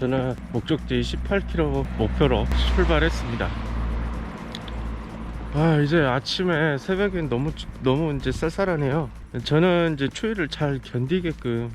저는 목적지 18km 목표로 출발했습니다. 이제 아침에 새벽엔 너무 이제 쌀쌀하네요. 저는 이제 추위를 잘 견디게끔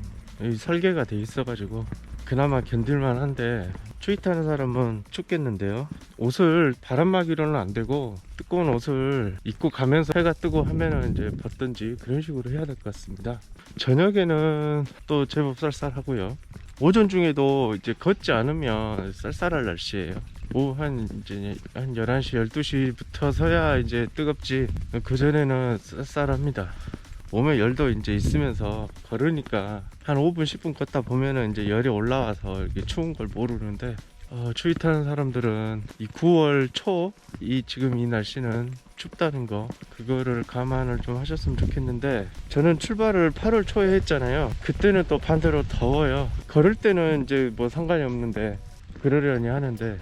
설계가 돼 있어가지고 그나마 견딜만 한데, 추위 타는 사람은 춥겠는데요. 옷을 바람막이로는 안 되고 두꺼운 옷을 입고 가면서 해가 뜨고 하면은 이제 벗든지 그런 식으로 해야 될 것 같습니다. 저녁에는 또 제법 쌀쌀하고요. 오전 중에도 이제 걷지 않으면 쌀쌀할 날씨예요. 오후 이제 한 11시 12시부터서야 이제 뜨겁지, 그 전에는 쌀쌀합니다. 몸에 열도 이제 있으면서 걸으니까 한 5분 10분 걷다 보면은 이제 열이 올라와서 이렇게 추운 걸 모르는데, 추위 타는 사람들은 이 9월 초 지금 이 날씨는 춥다는 거, 그거를 감안을 좀 하셨으면 좋겠는데, 저는 출발을 8월 초에 했잖아요. 그때는 또 반대로 더워요. 걸을 때는 이제 뭐 상관이 없는데 그러려니 하는데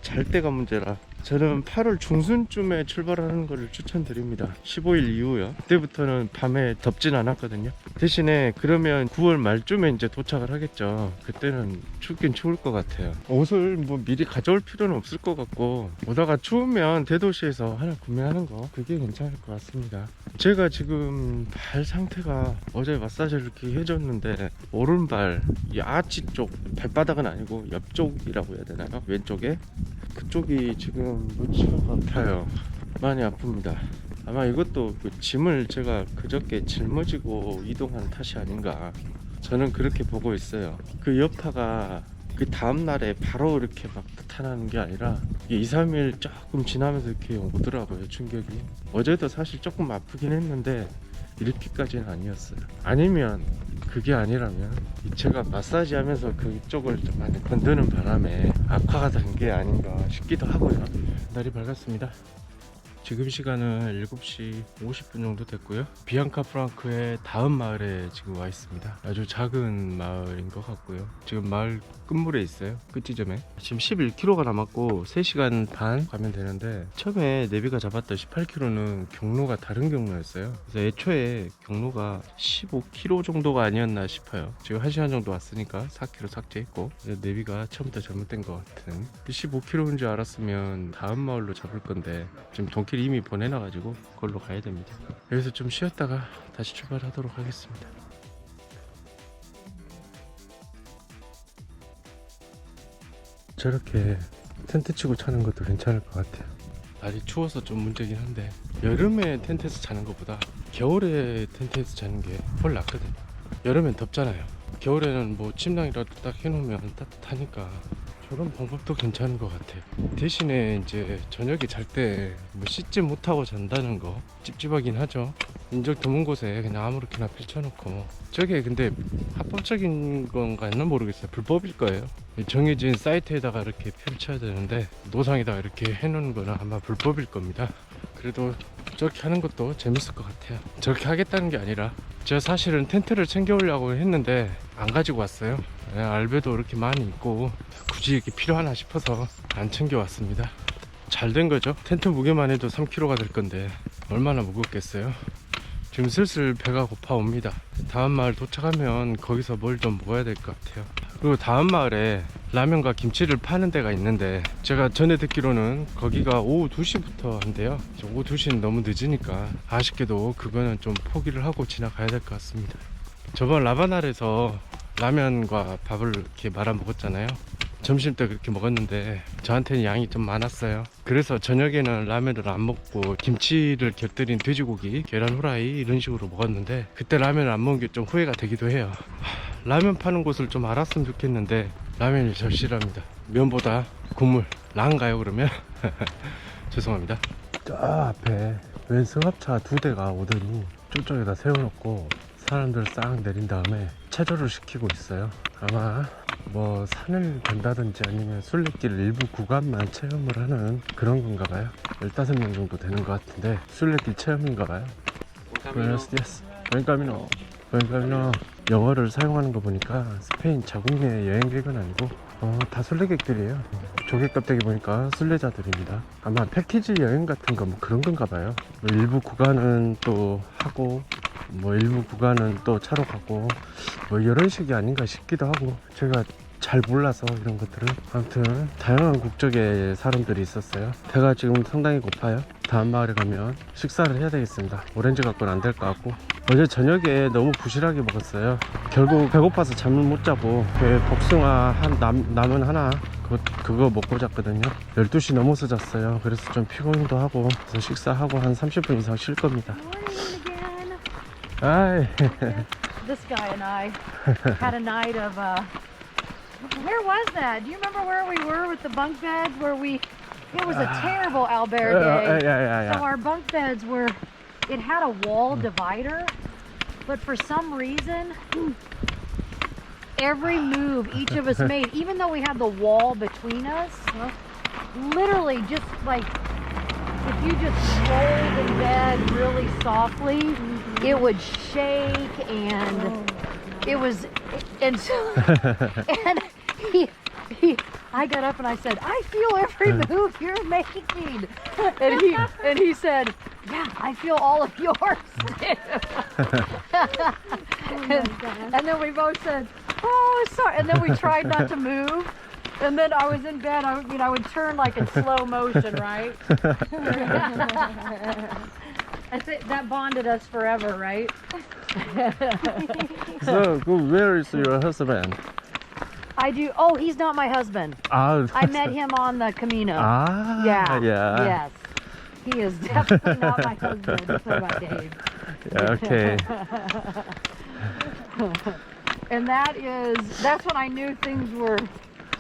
잘 때가 문제라 저는 8월 중순쯤에 출발하는 것을 추천드립니다. 15일 이후요. 그때부터는 밤에 덥진 않았거든요. 대신에 그러면 9월 말쯤에 이제 도착을 하겠죠. 그때는 춥긴 추울 것 같아요. 옷을 뭐 미리 가져올 필요는 없을 것 같고, 오다가 추우면 대도시에서 하나 구매하는 거, 그게 괜찮을 것 같습니다. 제가 지금 발 상태가, 어제 마사지를 이렇게 해줬는데 오른발 이 아치 쪽, 발바닥은 아니고 옆쪽이라고 해야 되나요? 왼쪽에 그쪽이 지금 무지가 아파요. 많이 아픕니다. 아마 이것도 그 짐을 제가 그저께 짊어지고 이동한 탓이 아닌가, 저는 그렇게 보고 있어요. 그 여파가 그 다음날에 바로 이렇게 막 나타나는 게 아니라 2, 3일 조금 지나면서 이렇게 오더라고요, 충격이. 어제도 사실 조금 아프긴 했는데 이렇게까지는 아니었어요. 아니면 그게 아니라면 제가 마사지 하면서 그쪽을 좀 많이 건드는 바람에 악화가 된 게 아닌가 싶기도 하고요. 날이 밝았습니다. 지금 시간은 7시 50분 정도 됐고요. 비앙카 프랑크의 다음 마을에 지금 와 있습니다. 아주 작은 마을인 것 같고요. 지금 마을 끝물에 있어요. 끝지점에. 지금 11km가 남았고 3시간 반 가면 되는데, 처음에 내비가 잡았던 18km는 경로가 다른 경로였어요. 그래서 애초에 경로가 15km 정도가 아니었나 싶어요. 지금 1시간 정도 왔으니까 4km 삭제했고, 내비가 처음부터 잘못된 것 같은. 15km인 줄 알았으면 다음 마을로 잡을 건데 지금 동길 이미 보내놔가지고 그걸로 가야 됩니다. 여기서 좀 쉬었다가 다시 출발하도록 하겠습니다. 저렇게 텐트 치고 자는 것도 괜찮을 것 같아요. 날이 추워서 좀 문제긴 한데, 여름에 텐트에서 자는 것보다 겨울에 텐트에서 자는 게 훨 낫거든요. 여름엔 덥잖아요. 겨울에는 뭐 침낭이라도 딱 해놓으면 따뜻하니까 저런 방법도 괜찮은 것 같아요. 대신에 이제 저녁에 잘 때 뭐 씻지 못하고 잔다는 거 찝찝하긴 하죠. 인적 드문 곳에 그냥 아무렇게나 펼쳐놓고, 저게 근데 합법적인 건가는 모르겠어요. 불법일 거예요. 정해진 사이트에다가 이렇게 펼쳐야 되는데 노상에다가 이렇게 해놓는 거는 아마 불법일 겁니다. 그래도 저렇게 하는 것도 재밌을 것 같아요. 저렇게 하겠다는 게 아니라, 제가 사실은 텐트를 챙겨오려고 했는데 안 가지고 왔어요. 알배도 이렇게 많이 있고 굳이 이렇게 필요하나 싶어서 안 챙겨왔습니다. 잘 된 거죠. 텐트 무게만 해도 3kg가 될 건데 얼마나 무겁겠어요. 지금 슬슬 배가 고파옵니다. 다음 마을 도착하면 거기서 뭘 좀 먹어야 될 것 같아요. 그리고 다음 마을에 라면과 김치를 파는 데가 있는데, 제가 전에 듣기로는 거기가 오후 2시부터 한대요. 오후 2시는 너무 늦으니까 아쉽게도 그거는 좀 포기를 하고 지나가야 될 것 같습니다. 저번 라바날에서 라면과 밥을 이렇게 말아 먹었잖아요. 점심 때 그렇게 먹었는데 저한테는 양이 좀 많았어요. 그래서 저녁에는 라면을 안 먹고 김치를 곁들인 돼지고기, 계란 후라이 이런 식으로 먹었는데, 그때 라면을 안 먹은 게 좀 후회가 되기도 해요. 라면 파는 곳을 좀 알았으면 좋겠는데 라면이 절실합니다. 면보다 국물 나은가요 그러면? 죄송합니다. 저 앞에 웬 승합차 2대가 오더니 저쪽에다 세워놓고 사람들 싹 내린 다음에 체조를 시키고 있어요. 아마 뭐 산을 간다든지 아니면 순례길 일부 구간만 체험을 하는 그런 건가 봐요. 15명 정도 되는 것 같은데 순례길 체험인가 봐요. Buenos días. Buen camino. Buen camino. 영어를 사용하는 거 보니까 스페인 자국 내 여행객은 아니고 다 순례객들이에요. 조개 껍데기 보니까 순례자들입니다. 아마 패키지 여행 같은 거 뭐 그런 건가 봐요. 뭐 일부 구간은 또 하고 뭐 일부 구간은 또 차로 가고 뭐 이런 식이 아닌가 싶기도 하고, 제가 잘 몰라서 이런 것들은. 아무튼 다양한 국적의 사람들이 있었어요. 배가 지금 상당히 고파요. 다음 마을에 가면 식사를 해야 되겠습니다. 오렌지 갖고는 안 될 것 같고, 어제 저녁에 너무 부실하게 먹었어요. 결국 배고파서 잠을 못 자고 그 복숭아 남은 하나 그거 먹고 잤거든요. 12시 넘어서 잤어요. 그래서 좀 피곤도 하고, 그래서 식사하고 한 30분 이상 쉴 겁니다. 아이. This guy and I had a night of where was that? Do you remember where we were with the bunk beds? It was a terrible albergue. Yeah. So our bunk beds it had a wall divider, but for some reason, every move each of us made, even though we had the wall between us, literally just like, if you just rolled in bed really softly, it would shake, and it was, and so, and I got up and I said, I feel every move you're making, and he said, yeah, I feel all of yours too. And then we both said, oh, sorry, and then we tried not to move. And then I was in bed, I would turn like in slow motion, right? I think that bonded us forever, right? So, where is your husband? I do. Oh, he's not my husband. I met him on the Camino. Yeah. Yes. He is definitely not my husband. What about Dave? Yeah, okay. And that's when I knew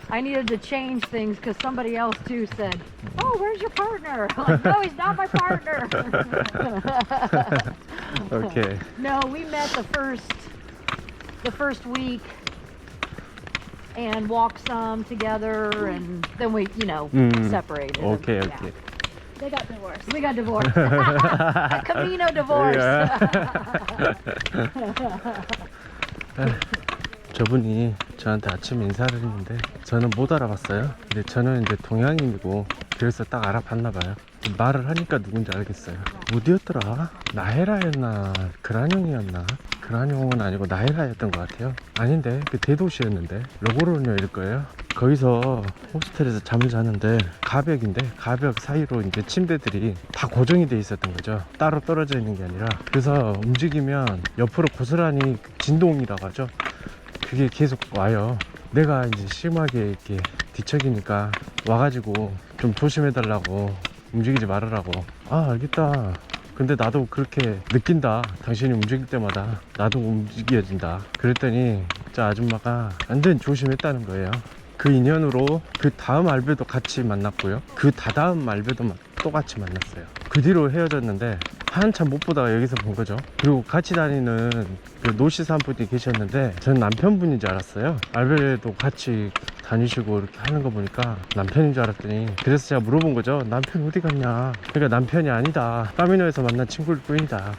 I needed to change things, because somebody else too said, oh, where's your partner? I'm like, no, he's not my partner. Okay. No, we met the first week and walked some together, and then we, separated. Okay. Yeah. They got divorced. We got divorced. A Camino divorce. 저분이 저한테 아침에 인사를 했는데 저는 못 알아봤어요. 근데 저는 이제 동양인이고, 그래서 딱 알아봤나봐요. 말을 하니까 누군지 알겠어요. 어디였더라? 나헤라였나 그란용이었나? 그란용은 아니고 나헤라였던 것 같아요. 아닌데, 그 대도시였는데 로고로뇨일 거예요. 거기서 호스텔에서 잠을 자는데 가벽인데, 가벽 사이로 이제 침대들이 다 고정이 돼 있었던 거죠. 따로 떨어져 있는 게 아니라. 그래서 움직이면 옆으로 고스란히 진동이라고 하죠. 그게 계속 와요. 내가 이제 심하게 이렇게 뒤척이니까 와가지고 좀 조심해달라고, 움직이지 말으라고. 아, 알겠다. 근데 나도 그렇게 느낀다. 당신이 움직일 때마다 나도 움직여진다. 그랬더니 저 아줌마가 완전 조심했다는 거예요. 그 인연으로 그 다음 알베도 같이 만났고요. 그 다다음 알베도 또 같이 만났어요. 그 뒤로 헤어졌는데 한참 못 보다가 여기서 본 거죠. 그리고 같이 다니는 그 노시산 분이 계셨는데 저는 남편분인 줄 알았어요. 알베도 같이 다니시고 이렇게 하는 거 보니까 남편인 줄 알았더니, 그래서 제가 물어본 거죠. 남편 어디 갔냐? 그러니까 남편이 아니다, 까미노에서 만난 친구일 뿐이다.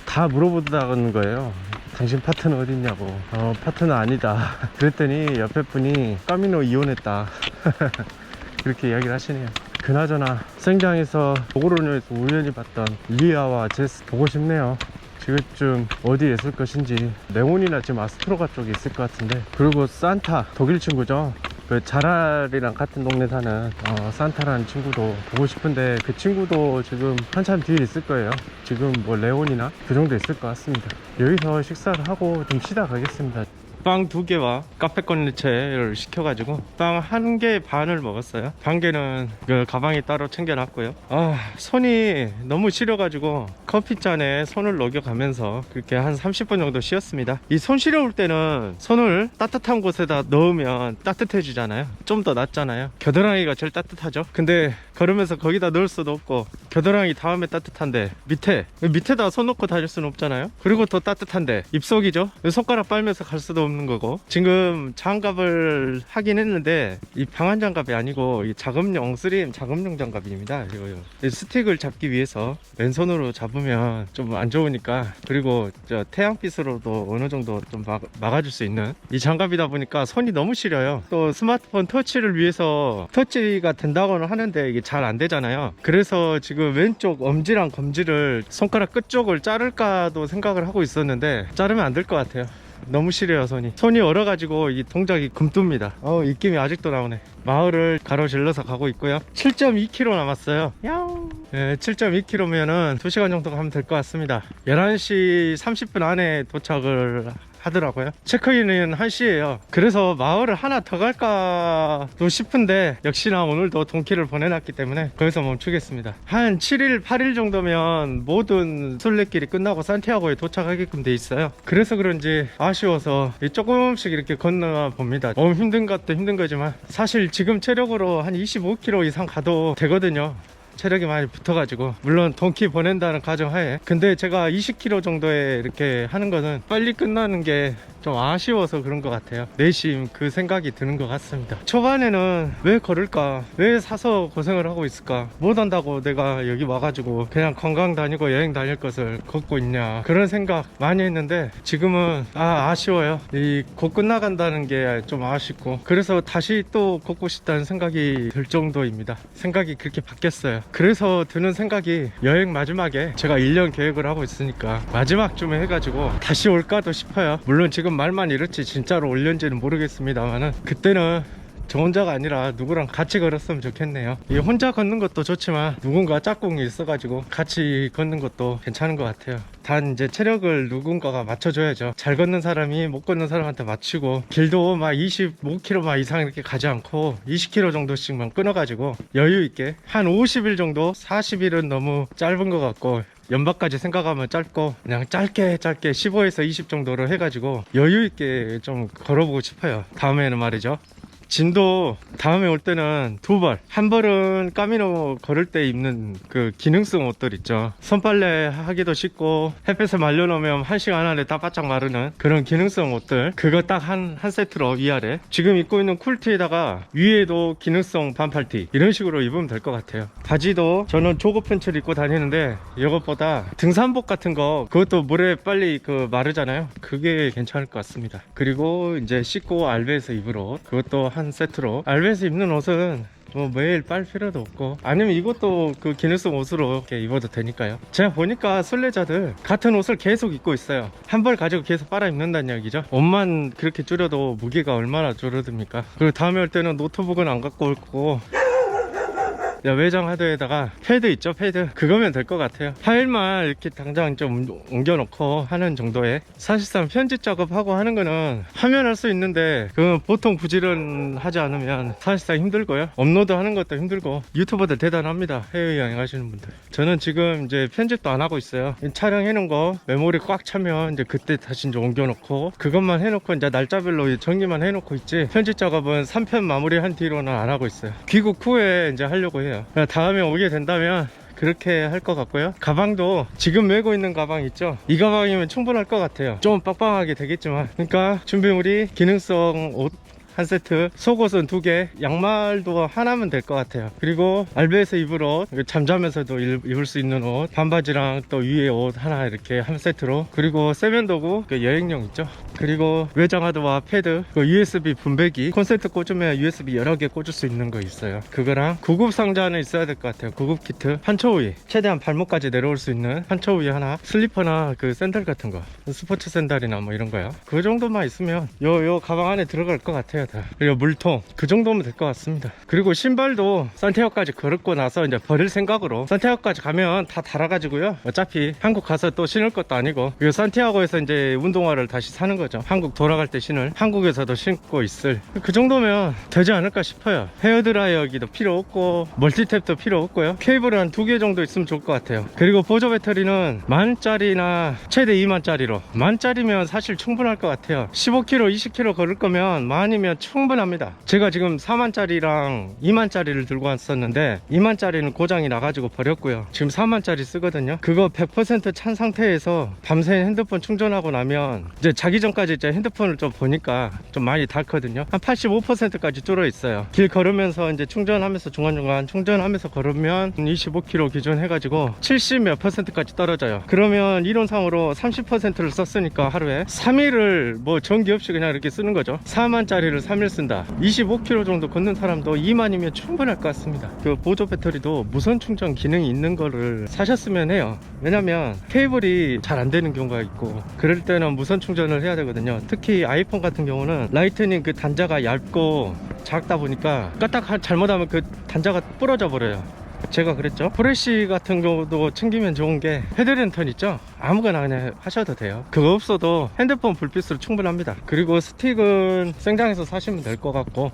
다 물어보다는 거예요. 당신 파트너 어딨냐고. 파트너 아니다. 그랬더니 옆에 분이 까미노 이혼했다. 그렇게 이야기를 하시네요. 그나저나 생장에서 로고로뇨에서 우연히 봤던 리아와 제스 보고 싶네요. 지금쯤 어디에 있을 것인지. 네온이나 지금 아스트로가 쪽에 있을 것 같은데, 그리고 산타, 독일 친구죠. 그 자랄이랑 같은 동네 사는 산타라는 친구도 보고 싶은데, 그 친구도 지금 한참 뒤에 있을 거예요. 지금 뭐 레온이나 그 정도 있을 것 같습니다. 여기서 식사를 하고 좀 쉬다 가겠습니다. 빵 2개와 카페 콘리체를 시켜가지고 빵 1개 반을 먹었어요. 반 개는 그 가방에 따로 챙겨놨고요. 손이 너무 시려가지고 커피잔에 손을 녹여가면서 그렇게 한 30분 정도 쉬었습니다. 이 손 시려울 때는 손을 따뜻한 곳에다 넣으면 따뜻해지잖아요. 좀 더 낫잖아요. 겨드랑이가 제일 따뜻하죠. 근데 걸으면서 거기다 넣을 수도 없고, 겨드랑이 다음에 따뜻한데 밑에다 손 놓고 다닐 수는 없잖아요. 그리고 더 따뜻한데 입속이죠. 손가락 빨면서 갈 수도 없는 거고. 지금 장갑을 하긴 했는데 이 방한 장갑이 아니고 이 작업용 3M 작업용 장갑입니다. 이거요. 스틱을 잡기 위해서 왼손으로 잡으면 좀 안 좋으니까, 그리고 저 태양빛으로도 어느 정도 좀 막아줄 수 있는 이 장갑이다 보니까 손이 너무 시려요. 또 스마트폰 터치를 위해서 터치가 된다고는 하는데 이게 잘 안 되잖아요. 그래서 지금 왼쪽 엄지랑 검지를 손가락 끝쪽을 자를까도 생각을 하고 있었는데 자르면 안 될 것 같아요. 너무 시려요. 손이 얼어가지고 이 동작이 굼뜹니다. 입김이 아직도 나오네. 마을을 가로질러서 가고 있고요. 7.2km 남았어요. 야옹. 네, 7.2km면은 2시간 정도 가면 될 것 같습니다. 11시 30분 안에 도착을 하더라고요. 체크인은 1시예요. 그래서 마을을 하나 더 갈까도 싶은데 역시나 오늘도 동키를 보내놨기 때문에 거기서 멈추겠습니다. 한 7일 8일 정도면 모든 순례길이 끝나고 산티아고에 도착하게끔 돼 있어요. 그래서 그런지 아쉬워서 조금씩 이렇게 건너 봅니다. 너무 힘든 것도 힘든 거지만 사실 지금 체력으로 한 25km 이상 가도 되거든요. 체력이 많이 붙어가지고, 물론 동키 보낸다는 가정하에. 근데 제가 20km 정도에 이렇게 하는 거는 빨리 끝나는 게 좀 아쉬워서 그런 것 같아요. 내심 그 생각이 드는 것 같습니다. 초반에는 왜 걸을까, 왜 사서 고생을 하고 있을까, 못한다고 내가 여기 와가지고 그냥 관광 다니고 여행 다닐 것을 걷고 있냐, 그런 생각 많이 했는데 지금은 아쉬워요. 이 곧 끝나간다는 게 좀 아쉽고, 그래서 다시 또 걷고 싶다는 생각이 들 정도입니다. 생각이 그렇게 바뀌었어요. 그래서 드는 생각이, 여행 마지막에 제가 1년 계획을 하고 있으니까 마지막쯤에 해가지고 다시 올까도 싶어요. 물론 지금 말만 이렇지 진짜로 올려인지는 모르겠습니다만은, 그때는 저 혼자가 아니라 누구랑 같이 걸었으면 좋겠네요. 이 혼자 걷는 것도 좋지만 누군가 짝꿍이 있어가지고 같이 걷는 것도 괜찮은 것 같아요. 단 이제 체력을 누군가가 맞춰줘야죠. 잘 걷는 사람이 못 걷는 사람한테 맞추고, 길도 막 25km 이상 이렇게 가지 않고 20km 정도씩만 끊어가지고 여유 있게 한 50일 정도, 40일은 너무 짧은 것 같고, 연박까지 생각하면 짧고, 그냥 짧게 15에서 20 정도로 해가지고 여유 있게 좀 걸어보고 싶어요. 다음에는 말이죠. 진도 다음에 올 때는 두 벌, 한 벌은 까미노 걸을 때 입는 그 기능성 옷들 있죠. 손빨래 하기도 쉽고 햇볕에 말려놓으면 1시간 안에 딱 바짝 마르는 그런 기능성 옷들, 그거 딱 한 세트로 위아래, 지금 입고 있는 쿨티에다가 위에도 기능성 반팔티, 이런 식으로 입으면 될 것 같아요. 바지도 저는 조거 팬츠를 입고 다니는데 이것보다 등산복 같은 거, 그것도 물에 빨리 그 마르잖아요. 그게 괜찮을 것 같습니다. 그리고 이제 씻고 알베에서 입을 옷, 그것도 한 세트로. 알베에서 입는 옷은 뭐 매일 빨 필요도 없고, 아니면 이것도 그 기능성 옷으로 이렇게 입어도 되니까요. 제가 보니까 순례자들 같은 옷을 계속 입고 있어요. 한 벌 가지고 계속 빨아 입는다는 얘기죠. 옷만 그렇게 줄여도 무게가 얼마나 줄어듭니까? 그리고 다음에 올 때는 노트북은 안 갖고 올 거고, 외장 하드에다가 패드 있죠, 패드, 그거면 될 것 같아요. 파일만 이렇게 당장 좀 옮겨놓고 하는 정도에, 사실상 편집 작업하고 하는 거는 하면 할 수 있는데, 그 보통 부지런하지 않으면 사실상 힘들고요. 업로드 하는 것도 힘들고. 유튜버들 대단합니다, 해외여행 하시는 분들. 저는 지금 이제 편집도 안 하고 있어요. 촬영해 놓은 거 메모리 꽉 차면 이제 그때 다시 이제 옮겨놓고, 그것만 해놓고 이제 날짜별로 정리만 해놓고 있지, 편집 작업은 3편 마무리한 뒤로는 안 하고 있어요. 귀국 후에 이제 하려고 해요. 다음에 오게 된다면 그렇게 할 것 같고요. 가방도 지금 메고 있는 가방 있죠, 이 가방이면 충분할 것 같아요. 좀 빡빡하게 되겠지만. 그러니까 준비물이 기능성 옷 한 세트, 속옷은 2개, 양말도 하나면 될 것 같아요. 그리고 알베에서 입을 옷, 잠자면서도 입을 수 있는 옷, 반바지랑 또 위에 옷 하나, 이렇게 한 세트로. 그리고 세면도구, 여행용 있죠. 그리고 외장하드와 패드, USB 분배기, 콘센트 꽂으면 USB 여러 개 꽂을 수 있는 거 있어요. 그거랑 구급 상자는 있어야 될 것 같아요. 구급 키트, 판초우이, 최대한 발목까지 내려올 수 있는 판초우이 하나, 슬리퍼나 그 샌들 같은 거, 스포츠 샌들이나 뭐 이런 거요. 그 정도만 있으면 요 가방 안에 들어갈 것 같아요. 다. 그리고 물통, 그 정도면 될 것 같습니다. 그리고 신발도 산티아고까지 걸었고 나서 이제 버릴 생각으로, 산티아고까지 가면 다 달아가지고요, 어차피 한국 가서 또 신을 것도 아니고, 그리고 산티아고에서 이제 운동화를 다시 사는 거죠. 한국 돌아갈 때 신을 한국에서도 신고 있을, 그 정도면 되지 않을까 싶어요. 헤어드라이어기도 필요 없고, 멀티탭도 필요 없고요. 케이블은 한 2개 정도 있으면 좋을 것 같아요. 그리고 보조 배터리는 10,000짜리나 최대 20,000짜리로, 10,000짜리면 사실 충분할 것 같아요. 15km 20km 걸을 거면 10,000이면 충분합니다. 제가 지금 40,000짜리랑 20,000짜리를 들고 왔었는데 20,000짜리는 고장이 나가지고 버렸고요. 지금 40,000짜리 쓰거든요. 그거 100% 찬 상태에서 밤새 핸드폰 충전하고 나면, 이제 자기 전까지 이제 핸드폰을 좀 보니까 좀 많이 닳거든요. 한 85%까지 줄어 있어요. 길 걸으면서 이제 충전하면서, 중간중간 충전하면서 걸으면 25km 기준 해가지고 70 몇 %까지 떨어져요. 그러면 이론상으로 30%를 썼으니까 하루에 3일을 뭐 전기 없이 그냥 이렇게 쓰는 거죠. 40,000짜리를 3일 쓴다. 25km 정도 걷는 사람도 2만이면 충분할 것 같습니다. 그 보조 배터리도 무선 충전 기능이 있는 거를 사셨으면 해요. 왜냐면 케이블이 잘 안 되는 경우가 있고 그럴 때는 무선 충전을 해야 되거든요. 특히 아이폰 같은 경우는 라이트닝 그 단자가 얇고 작다 보니까 까딱 잘못하면 그 단자가 부러져 버려요. 제가 그랬죠. 프레쉬 같은 경우도 챙기면 좋은 게 헤드랜턴 있죠. 아무거나 그냥 하셔도 돼요. 그거 없어도 핸드폰 불빛으로 충분합니다. 그리고 스틱은 생장에서 사시면 될 것 같고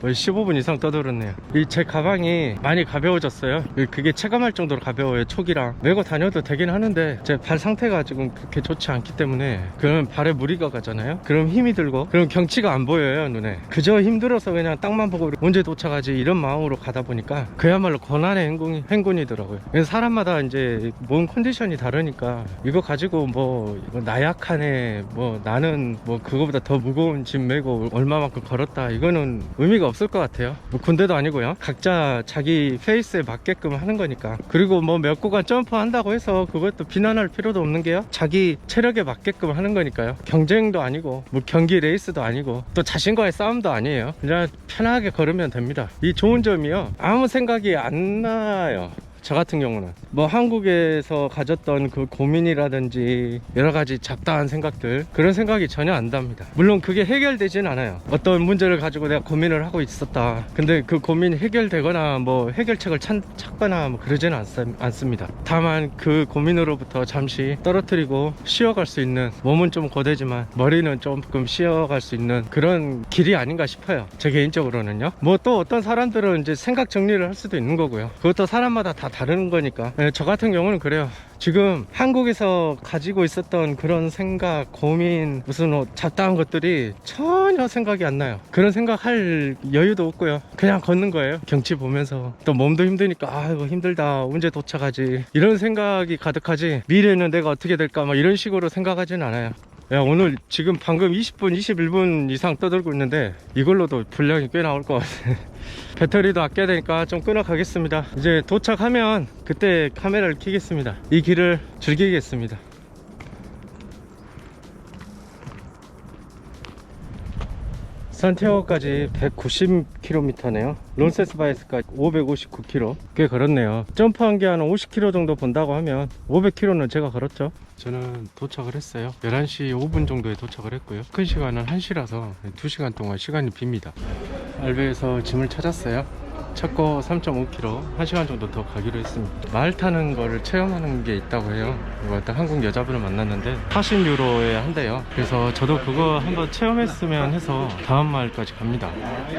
15분 이상 떠들었네요. 이 제 가방이 많이 가벼워졌어요. 그게 체감할 정도로 가벼워요. 촉이랑 메고 다녀도 되긴 하는데 제 발 상태가 지금 그렇게 좋지 않기 때문에 그러면 발에 무리가 가잖아요. 그럼 힘이 들고 그럼 경치가 안 보여요. 눈에. 그저 힘들어서 그냥 땅만 보고 언제 도착하지 이런 마음으로 가다 보니까 그야말로 고난의 행군이더라고요. 사람마다 이제 몸 컨디션이 다르니까 이거 가지고 뭐 이거 나약하네 뭐 나는 뭐 그거보다 더 무거운 짐 메고 얼마만큼 걸었다 이거는 의미가 없을 것 같아요. 뭐 군대도 아니고요. 각자 자기 페이스에 맞게끔 하는 거니까. 그리고 뭐 몇 구간 점프한다고 해서 그것도 비난할 필요도 없는 게요. 자기 체력에 맞게끔 하는 거니까요. 경쟁도 아니고 뭐 경기 레이스도 아니고 또 자신과의 싸움도 아니에요. 그냥 편하게 걸으면 됩니다. 이 좋은 점이요. 아무 생각이 안 나요. 저 같은 경우는 뭐 한국에서 가졌던 그 고민이라든지 여러 가지 잡다한 생각들 그런 생각이 전혀 안 납니다. 물론 그게 해결되진 않아요. 어떤 문제를 가지고 내가 고민을 하고 있었다. 근데 그 고민이 해결되거나 뭐 해결책을 찾거나 뭐 그러지는 않습니다. 다만 그 고민으로부터 잠시 떨어뜨리고 쉬어갈 수 있는 몸은 좀 고되지만 머리는 조금 쉬어갈 수 있는 그런 길이 아닌가 싶어요. 제 개인적으로는요. 뭐 또 어떤 사람들은 이제 생각 정리를 할 수도 있는 거고요. 그것도 사람마다 다 다른 거니까. 저 같은 경우는 그래요. 지금 한국에서 가지고 있었던 그런 생각, 고민, 무슨 잡다한 것들이 전혀 생각이 안 나요. 그런 생각할 여유도 없고요. 그냥 걷는 거예요. 경치 보면서. 또 몸도 힘드니까 아이고 힘들다. 언제 도착하지? 이런 생각이 가득하지. 미래는 내가 어떻게 될까? 막 이런 식으로 생각하진 않아요. 야, 오늘 지금 방금 20분, 21분 이상 떠들고 있는데 이걸로도 분량이 꽤 나올 것 같아. 배터리도 아껴야 되니까 좀 끊어 가겠습니다. 이제 도착하면 그때 카메라를 켜겠습니다. 이 길을 즐기겠습니다. 산티아고까지 190km네요. 론세스바에스까지 559km. 꽤 걸었네요. 점프한 게 한 50km 정도 본다고 하면 500km는 제가 걸었죠. 저는 도착을 했어요. 11시 5분 정도에 도착을 했고요. 큰 시간은 1시라서 2시간 동안 시간이 빕니다. 알베에서 짐을 찾았어요. 찾고 3.5km 1시간 정도 더 가기로 했습니다. 말 타는 거를 체험하는 게 있다고 해요. 어떤 한국 여자분을 만났는데 40유로에 한대요. 그래서 저도 그거 한번 체험했으면 해서 다음 마을까지 갑니다.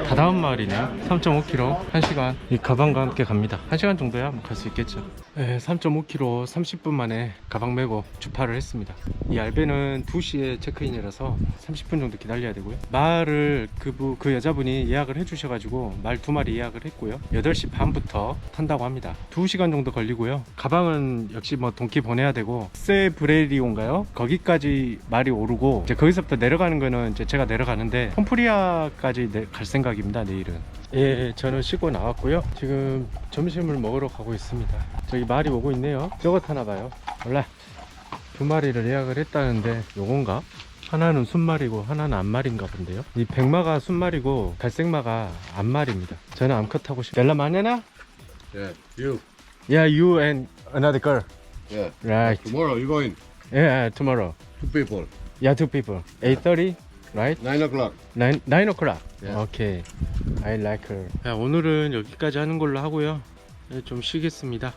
다다음 마을이네요. 3.5km 1시간. 이 가방과 함께 갑니다. 1시간 정도야 갈 수 있겠죠. 3.5km 30분 만에 가방 메고 출발을 했습니다. 이 알베는 2시에 체크인이라서 30분 정도 기다려야 되고요. 말을 그 여자분이 예약을 해주셔가지고 말 2마리 예약을 했고요. 8시 반부터 탄다고 합니다. 2시간 정도 걸리고요. 가방은 역시 뭐 동키 보내야 되고 세브레리온가요? 거기까지 말이 오르고 이제 거기서부터 내려가는 거는 이제 제가 내려가는데 폼프리아까지 갈 생각입니다. 내일은. 예, 저는 씻고 나왔고요. 지금 점심을 먹으러 가고 있습니다. 저기 말이 오고 있네요. 저것 하나 봐요. 몰라. 2마리를 예약을 했다는데 요건가? 하나는 순말이고 하나는 암말인가 본데요. 이 백마가 순말이고 갈색마가 암말입니다. 저는 암컷 하고 싶어요. 델라 마냐나? Yeah, you. Yeah, you and another girl. Yeah. Right. Tomorrow you going? Yeah, tomorrow. 2 people. Yeah, 2 people. 8:30, right? 9 o'clock. 9 o'clock. Yeah. Okay. I like her. 야, 오늘은 여기까지 하는 걸로 하고요. 좀 쉬겠습니다.